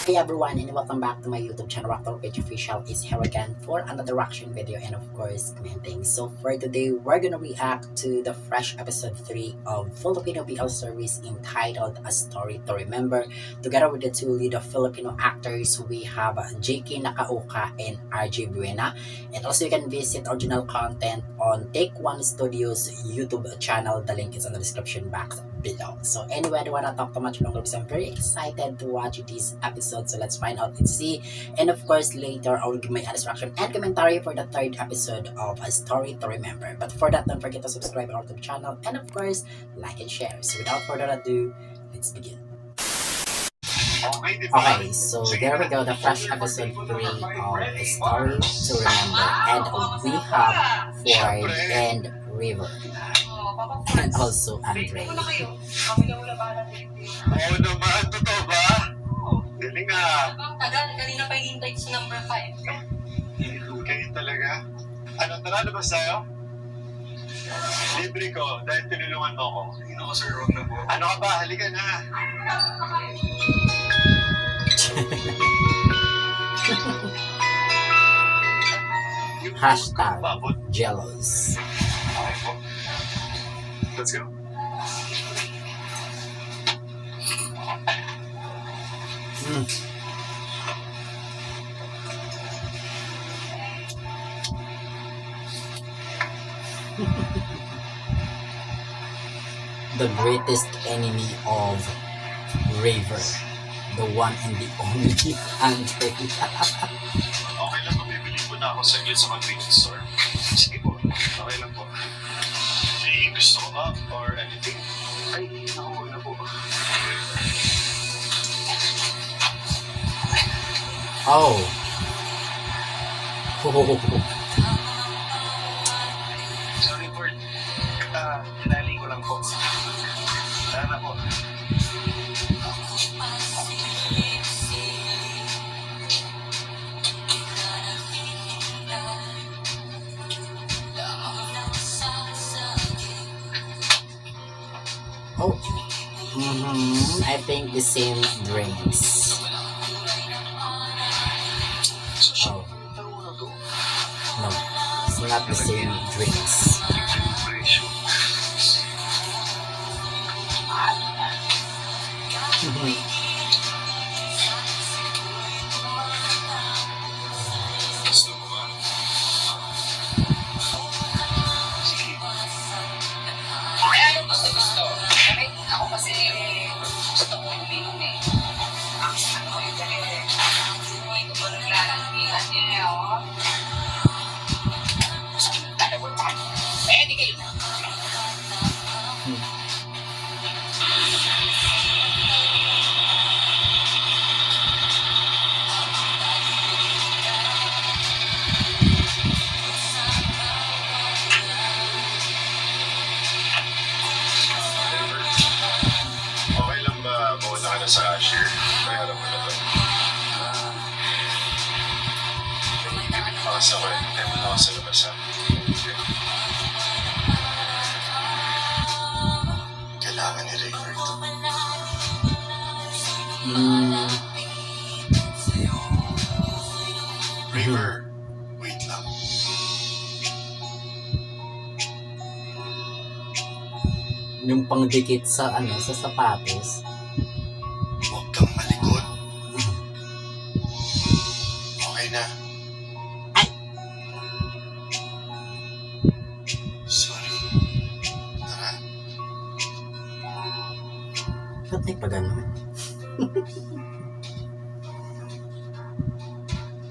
Hey everyone, and welcome back to my YouTube channel. Rocktor Page Official is here again for another reaction video and of course commenting. So for today, we're gonna react to the fresh episode 3 of Filipino BL series entitled A Story to Remember. Together with the two lead Filipino actors, we have JK Nakaoka and RJ Buena. And also you can visit original content on Take One Studios YouTube channel. The link is in the description box below. So anyway, I don't wanna talk too much longer because I'm very excited to watch this episode. So let's find out and see. And of course, later I will give my instruction and commentary for the third episode of A Story to Remember. But for that, don't forget to subscribe to our YouTube channel and of course, like and share. So without further ado, let's begin. Okay, so there we go, the fresh episode 3 of A Story to Remember. And we have Ford and River. And also Andre. Oo naman, totoo ba? Galing nga. Ang tagal, kanina pa hinihintay sa number 5. Ganyan talaga. Ano, tara, labas tayo? Libre ko, dahil tinulungan mo ako. Hindi ako, sir, wag na po. Ano ka ba? Halika na. Hashtag jealous. Okay po. Let's go. The greatest enemy of River, the one and the only Andre. Okay lang po, bibili po na ako sa convenience store. Sige po, okay lang po. May gusto ko ba or anything? Ay, ako na po. Oh. Sorry, Ford. Tinali ko lang po. Tara na po. Oh. I think the same drinks. Oh. No, it's not the same drinks. Gusto mo ba? Sige. Ay, ano gusto? Ay, ako kasi gusto ko uminom eh. Ano yung ganito? Hindi ko pa naglalanggihan niya, oh. Eh, di kayo na. Okay lang ba mauna ka na sa cashier? Bayaran mo na to. Bibili pa kasi ako eh. Kaya mo na ako sa labas ha. Kailangan ni River ito. River, wait lang. Yung pangdikit sa sa sapatos. Huwag kang malikot. Okay na. Ay! Sorry. Tara. Ba't may pagano?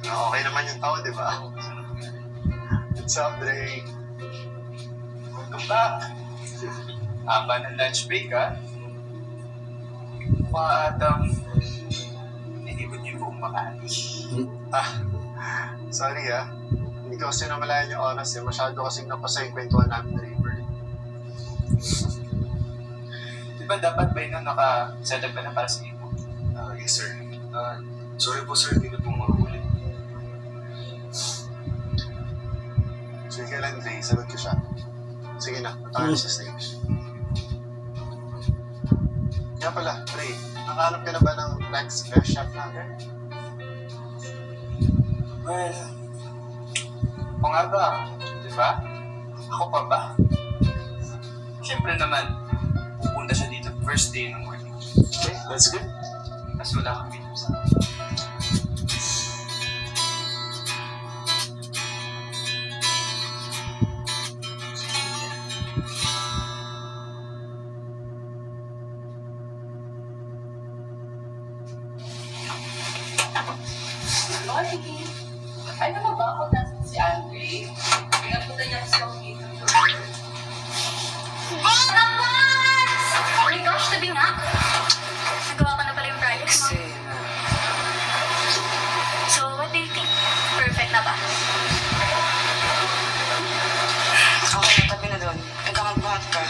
Okay naman yung tao, di ba? What's up, Dre? Welcome back. Haba ng lunch break, ha? Hindi ko niyo buong makati. Sorry, ha? Hindi ko kasi namalayan yung oras, eh. Masyado kasing napasa yung kwentuhan namin ni River. Di ba dapat ba yun naka-set up ka na para sa iyo? Yes, sir. Sorry po, sir. Hindi na po mahuhuli. Sige lang, Dre. Sagot ko siya. Sige na. Punta ka sa stage. Kaya pala, Dre. Nakahanap ka na ba ng next best chef natin? Well, o nga ba? Di ba? Ako pa ba? Siyempre naman, pupunta siya dito first day ng morning. Okay, that's good. Mas wala kang video sa akin. Morning! Ano na ba ako nasan si Andre? Pinapunta niya kasi ako dito. Oh, naman! Oh my gosh, tabi nga. Nagawa ko na pala yung project mo. So, what do you think? Perfect na ba? Okay, tabi na doon. Nagkamagbuhat ka.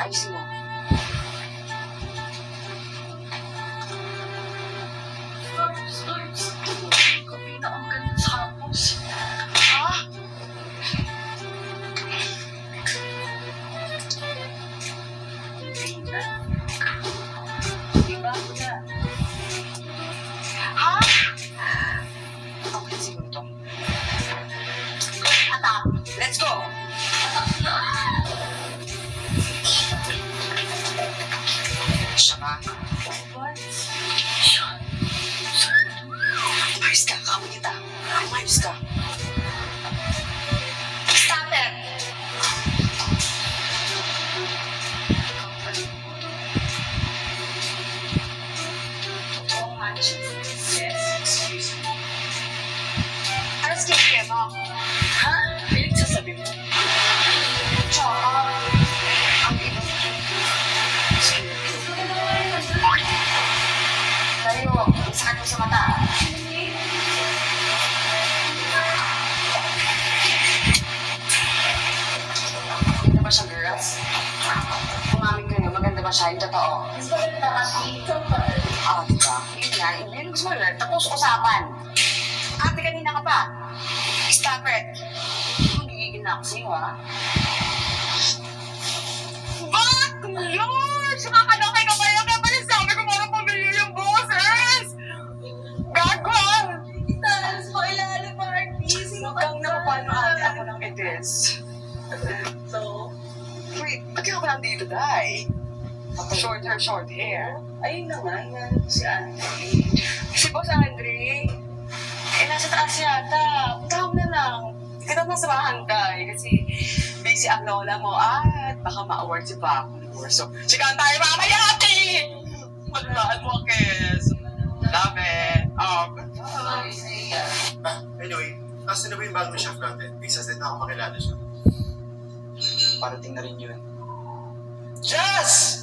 Ayusin mo. Stars. Kapi na ang ganda sa campus. Ha? Diba ako na? Ha? Okay, siguro to. Atak. Let's go! Siya ba? What? Ayos ka, kamunita. Ayos ka. Stop it! Totoo nga siya. Yes, excuse me. Ano skincare mo? Ha? Pilit sasabi mo. Tsaka, Ang iba mo. layo, ang sakit mo sa mata. Maganda ba siya, girls? Umamin kayo, maganda ba siya? Yung totoo. Mas maganda kasi ikaw pa. Diba? Yun nga, yun gusto mo yun. Tapos usapan. Ate, kanina ka pa. Stop it. Magigigil na ako sa'yo, ha? Bakit? Lord! Sumakalakay ka ba yan? Kaya pala sabi ko parang pamilya yung boses! Gagawin! Italas mo ilalim, Marty. Huwag kang napapano ate ako ng itis. So, Wait, ba't ka pa nandito, Day? Short hair. ayun naman, yan si Andre. Si Boss Andre, nasa taas yata. Punta mo na lang. Kita mo sa bahan ka kasi busy ang lola mo at baka ma-award si Papa. So, chikahan tayo mamaya, ate! Maglaan mo, Kes. Love it. Anyway, nasa na ba yung bagong chef natin? Excited na ako makilala siya. Parating na rin yun. Jazz!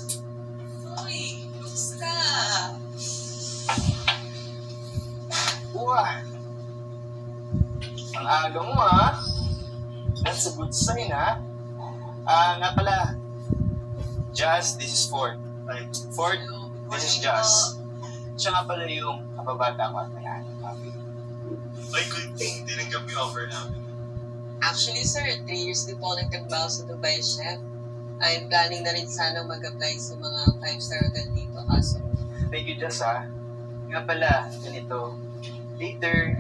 Uy, gusto. Wah! Ang aga mo, ha? That's a good sign, ha? Nga pala, Jazz, this is Ford. Right? Ford, this is Jazz. Siya nga pala yung kababata ko at mayaan ng cafe. Ay, good thing. Tinanggap yung offer namin. Actually, sir, 3 years din po nagtrabaho sa Dubai, chef. I'm planning na rin sana mag-apply sa mga 5-star hotel dito. Kaso, Thank you, Jazz, ha? Nga pala, ganito. Later,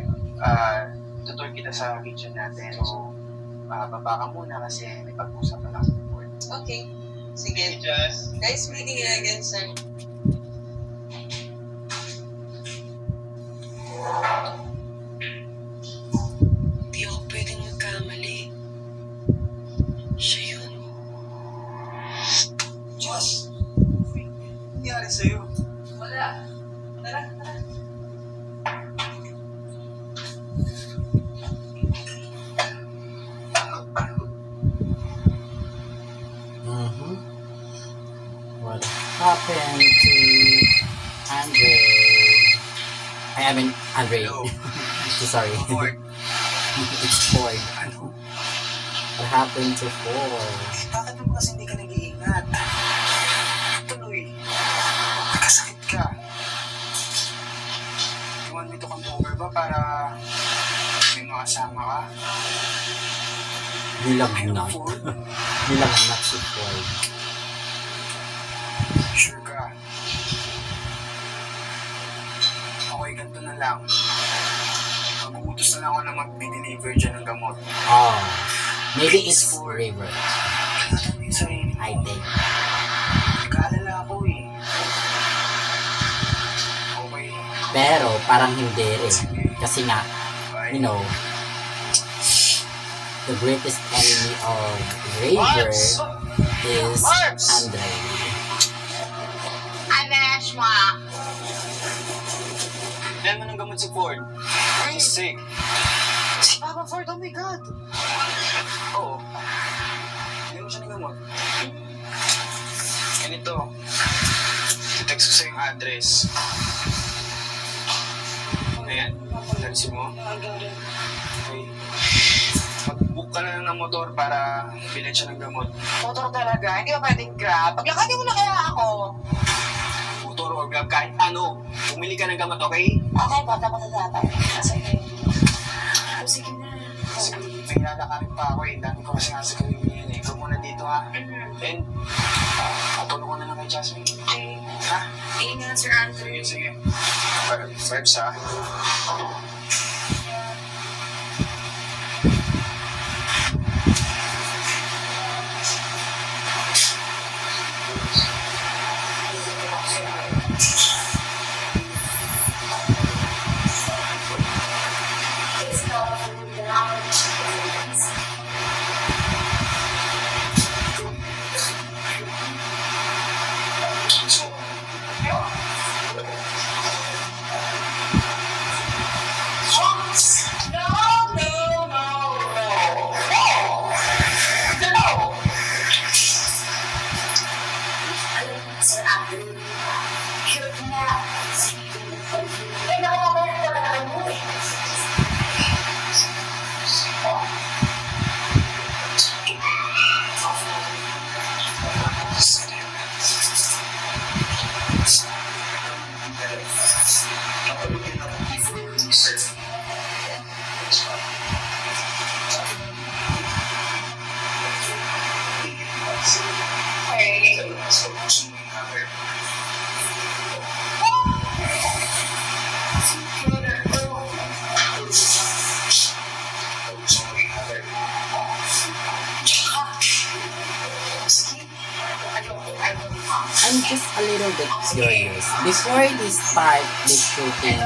tutur kita sa kitchen natin. So, baba ka muna kasi may pag-usapan lang sa board. okay. Sige. Jazz. Nice meeting you again, sir. Di ako pwedeng magkamali. Siya yun. Jazz! Ano nangyari sa'yo? Wala. Tara. happened to Andre? I mean, Andre. Hello. So sorry. Ford. It's Ford. Ano? What happened to Ford? Bakit mo kasi hindi ka nag-iingat? Tuloy. Nagkasakit ka. You want me to come over ba para may makasama ka? Nilagnat. Ford? Nilagnat si Ford. Sure ka? Okay, ganito na lang. Mag-uutos na lang ako na mag-deliver dyan ng gamot. Oh, maybe it's River. Ano yung sarili mo? I think. Nag-aalala ako eh. Okay. Pero parang hindi rin. Sige. Kasi nga, Bye. you know, the greatest enemy of River is Andre. Ay, Beshma. Dahil mo ng gamot si Ford. He's sick. Si Papa Ford, oh my God. Oo. Hindi mo siya ng gamot. Ganito. I-text ko sa yung address. Ayan. Narisin mo? Okay. Mag-book ka na lang ng motor para bilhin siya ng gamot. Motor talaga, hindi ba pwedeng grab? Paglakadin mo na kaya ako. Motor or grab, kahit ano. Bumili ka ng gamot, okay? Okay, bata pa sa tatay. Sige. Oh, sige na. Kasi may lalakarin pa ako eh. Dami ko kasi nga sa gawin yun eh. Ikaw muna dito ha. And, patulong ko na lang kay Jasmine. Okay. Ha? Ingat, Sir Andrew. Sige, sige. Vibes ha. So, Sir Andrew. Hirap na. Eh, nakakabalik ka na naman mo eh. I'm just a little bit curious. Before they start the shooting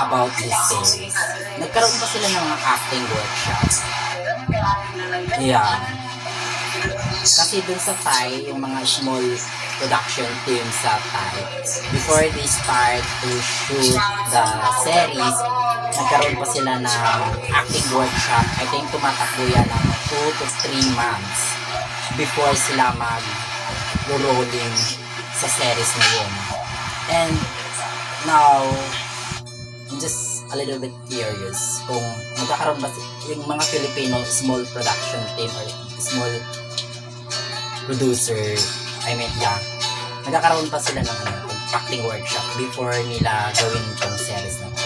about this series, nagkaroon pa sila ng mga acting workshops. Yeah. Kasi dun sa Thai, yung mga small production team sa Thai, before they start to shoot the series, nagkaroon pa sila ng acting workshop. I think tumatakbo yan ng 2 to 3 months before sila mag-rolling sa series na yun. And now, I'm just a little bit curious kung magkakaroon ba yung mga Filipino small production team or small producer, I mean, yeah, nagkakaroon pa sila ng acting workshop before nila gawin itong series na to.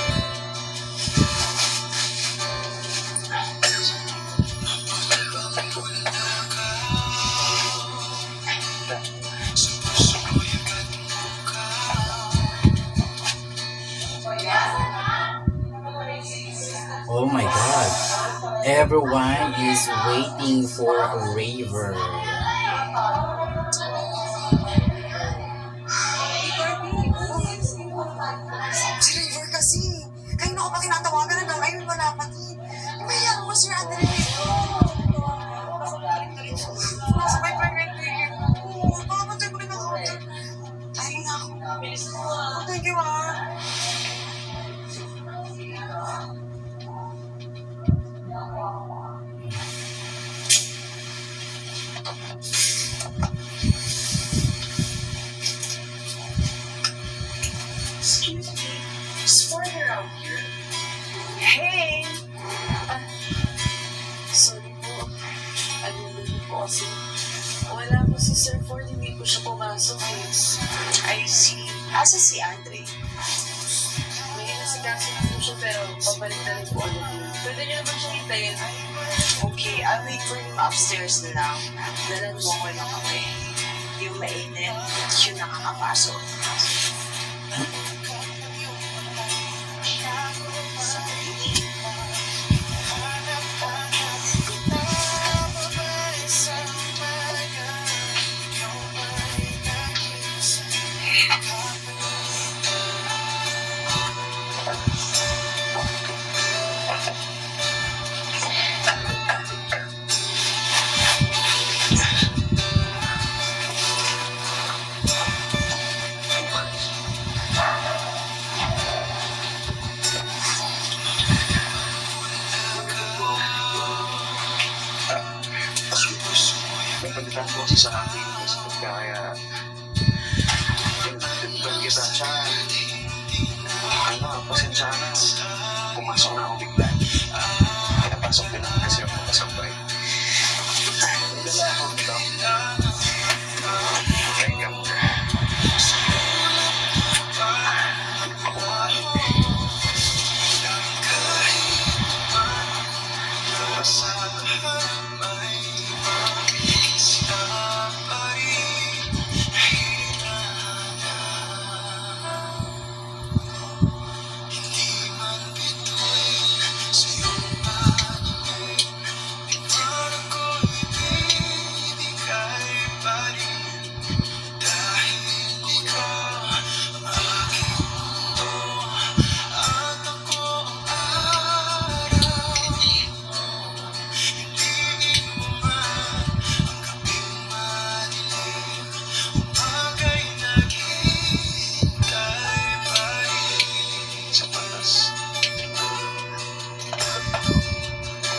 Oh my god, everyone is waiting for a raver. Si River kasi. Kanina ko pa kinatawagan hanggang ngayon wala pa din. Imayan mo, Sir Andre. Sa may pregnant period. Oo, pakapatay mo rin ako. Ay, na ako. Oh, thank you, ah. Ano po kasi, wala po si Sir Ford, hindi po siya pumasok eh. I see. Asa si Andre? May nasikaso na po siya pero pabalik na rin po agad yun. Pwede niyo naman siya hintayin. Okay, I'll wait for him upstairs na lang. Dalan mo ko ng kape. Yung mainit, yun nakakapasok. May pagkakataon ko kasi sa akin kasi kaya pinagkakataon kita siya pasensya na pumasok na ako bigla pinapasok din ako kasi ako kasabay nagdala ako dito teka mo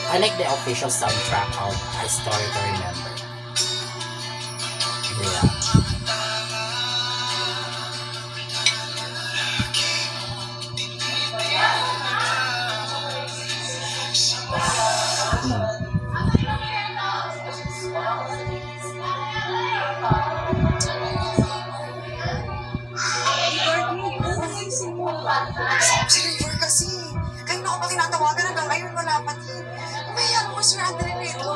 I like the official soundtrack of A Story to Remember. Yeah. Si River kasi. Kayo na ako pa tinatawagan hanggang ngayon wala pa din. Kaya ako Sir Andre nito.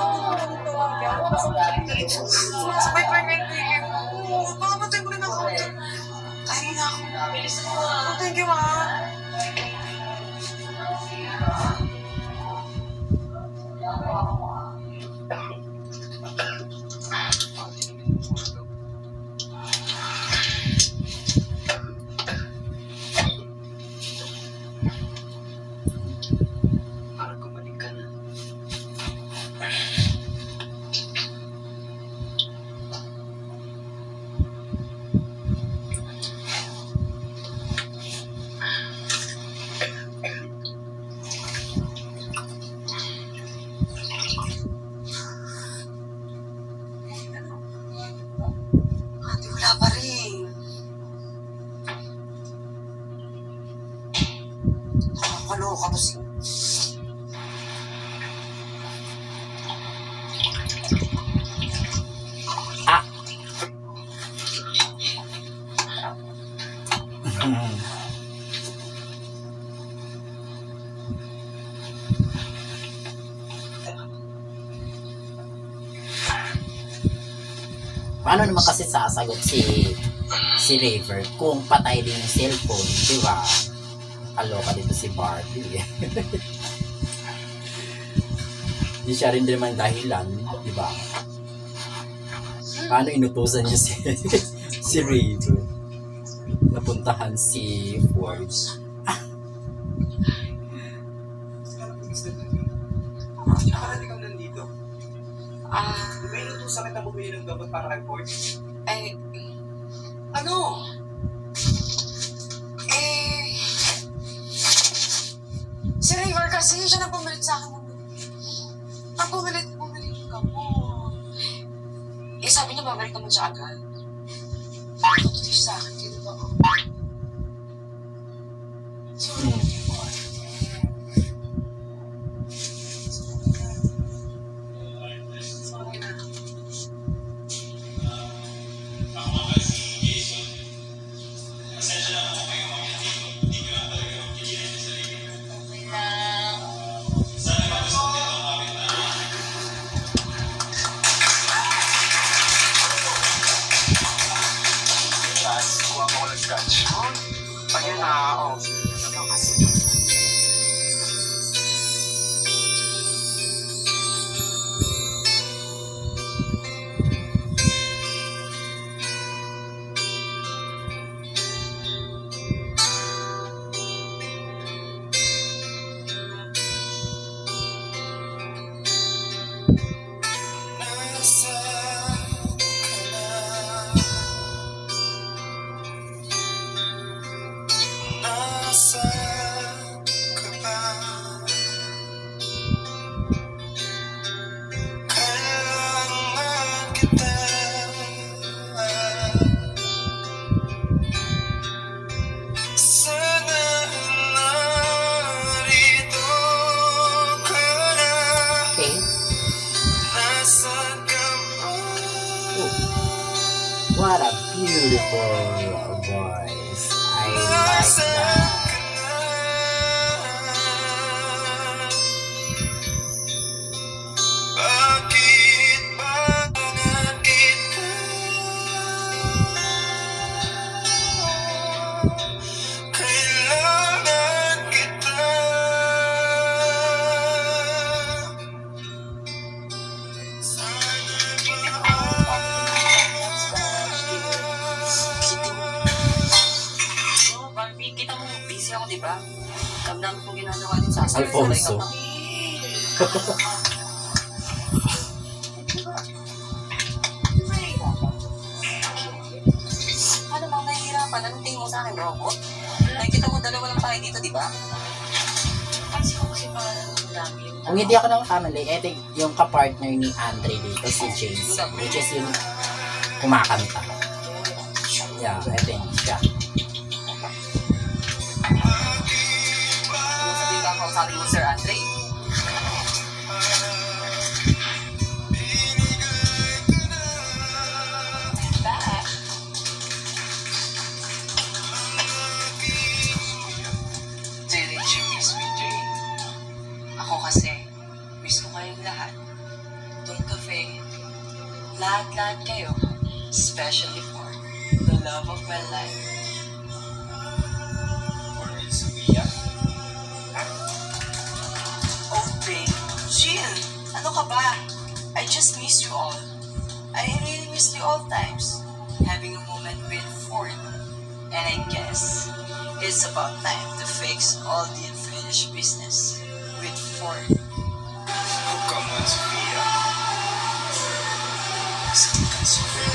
Sabay pa kayo tigil. Pakamatay ko rin ako. Kaya na ako. Oh, thank you, ma. Wala pa rin. Nakakaloka to si... Ah! Paano naman kasi sasagot si River kung patay din yung cellphone, di ba? Kaloka dito si Barbie. Hindi siya rin naman dahilan, di ba? Paano inutusan niya si River? Napuntahan si Ford. Bakit ikaw nandito? May inutusan kita bumili ng gamot para kay Ford? Ay, Ano? si River kasi, siya na pumilit sa akin. Pumilit yung gamot. Sabi niya, babalik naman siya agad. Tutuloy siya sa akin, kaya ba ako? What a beautiful voice. I like that. Bakit ba nga kita kailangan kita? So, Barbie, kita mo, busy ako, di ba? Kamdam ko ginagawa din sa asawa. Alfonso. Ano bang nahihirapan? Anong tingin mo sa akin, robot? Nakikita mo, dalawa lang tayo dito, di ba? Kasi ko kasi parang dami yung... Kung hindi ako nakakamali, eto yung kapartner ni Andre dito, si James. Which is yung kumakanta. Yeah, I think siya. Ano sabihin ka ako sabi mo, Sir Andre? Back. Didn't you miss me, Jay? Ako kasi, miss ko kayong lahat. Doon cafe, lahat-lahat kayo. Especially for the love of my life. Oh, babe, chill. Ano ka ba? I just miss you all. I really miss you all times. Having a moment with Ford. And I guess it's about time to fix all the unfinished business with Ford. Oh, come on, Sophia. Saktan, Sophia.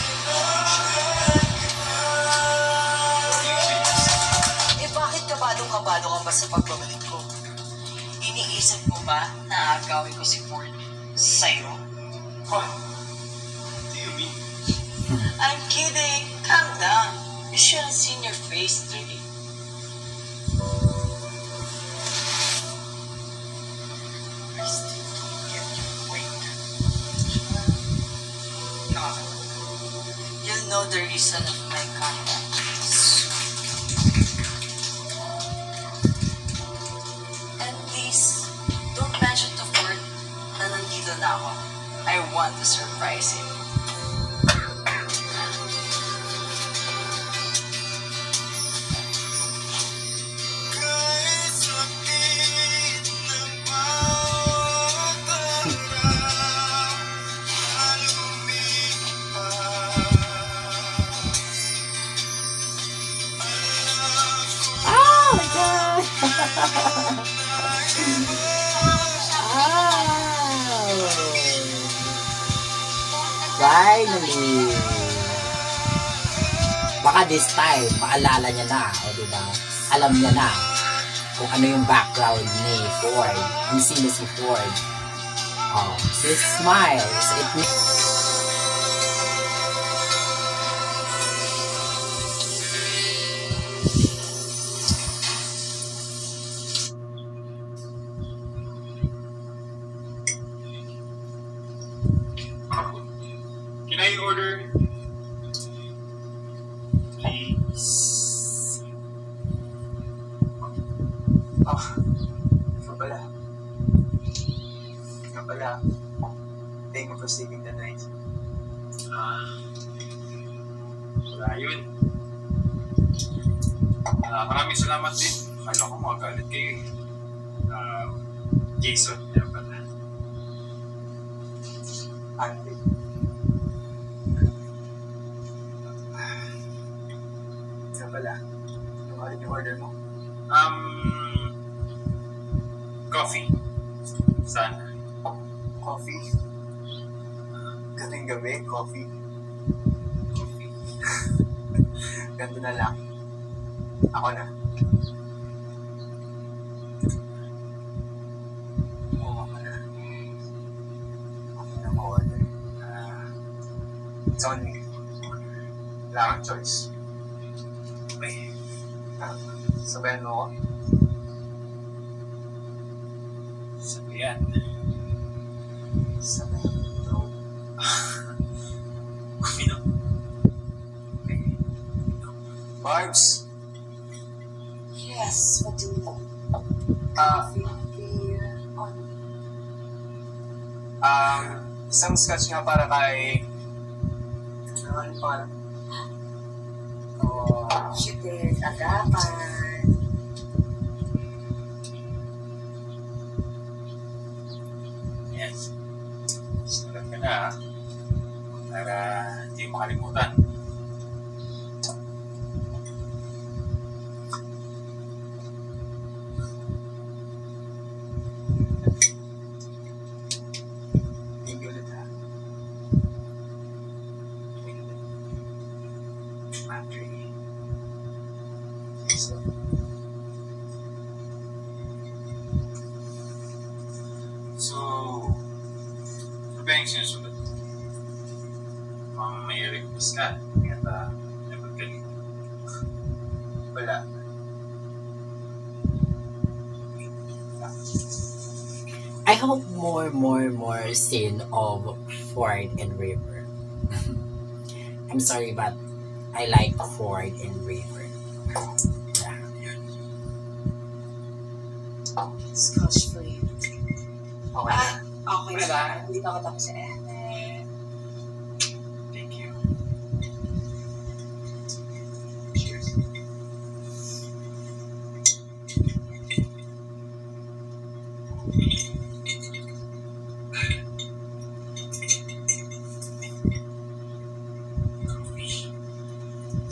Eh bakit kabado-kabado ka ba sa pagbabalik ko? Iniisip mo ba na agawin ko si Ford sa'yo? What? Do you mean? I'm kidding. Calm down. You should have seen your face today. I still don't get your weight. You'll know the reason of my contact soon. And please, don't mention to Ford na nandito na ako. I want to surprise him. Kahit sakit ng bawat araw na lumipas, Oh my God! Finally! Baka this time, maalala niya na, o diba? Alam niya na kung ano yung background ni Ford, kung sino si Ford. Oh, his smiles, it means... Can I order? Please. Oh, ikaw pala. Ikaw pala. Thank you for saving the night. Wala yun. Maraming salamat din. Akala ko magalit kayo eh. Jason, yan pala. Ante. Ikaw pala. Ano ulit yung order mo? Coffee. Sana. Coffee? Gating gabi, coffee. Coffee. Ganto na lang. Ako na. Oo ka na. Ako na ma-order. It's on me. Wala kang choice. Okay. Sabayan mo ako. Sabihan. Sabayan mo ito. Pino. Barbs, Yes, what do you want? ah, Beer, isang scotch nga para kay... Ano pangalan? Oh, Shit, agapan. Yes. Sulat ka na ha. Para hindi mo makalimutan. thank you ulit ha. Patrick. So, So, ano ba yung sinusunod? May request ka. Kaya dapat ka dito. wala. I hope more scene of Ford and River. I'm sorry, but I like Ford and River. Yeah. Scotch for you. Okay na. Okay Wala. ba? Hindi pa ako tapos sa Thank you. Cheers.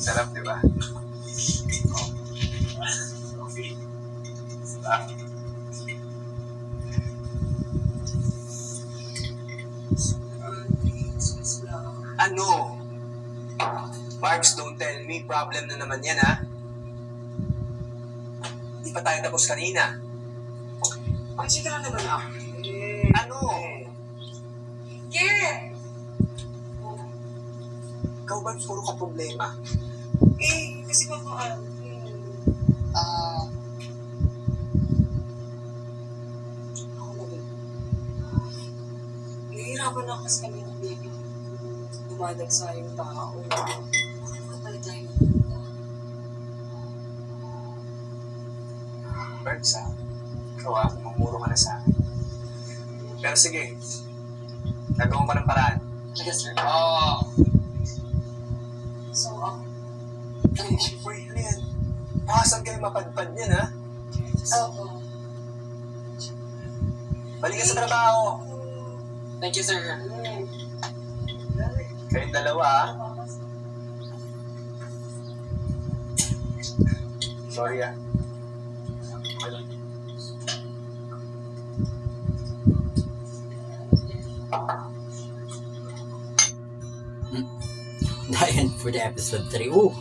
Sarap, di ba? Coffee. Sarap. Ano? Marks, don't tell me. Problem na naman yan, ha? Di pa tayo tapos kanina. Ang chika na naman ako. Ano? Get! Ikaw ba puro ka problema? Kasi ba ako na ba? Nahihirapan ako kasi kami ng baby. Dumadagsa yung tao. Bakit ba tayo nagpunta? Marks, ha? Ikaw, ha? Mamuro ka na sa akin. Pero sige. Nagawa ko ng paraan. Sige, sir. So, Uy, ano yan? Pasan kayo mapadpad niyan, ha? oo. Balik ka sa trabaho. Thank you, sir. Kayong dalawa, ha? Sorry, ha? Okay lang. The end for the episode 3. Ooh.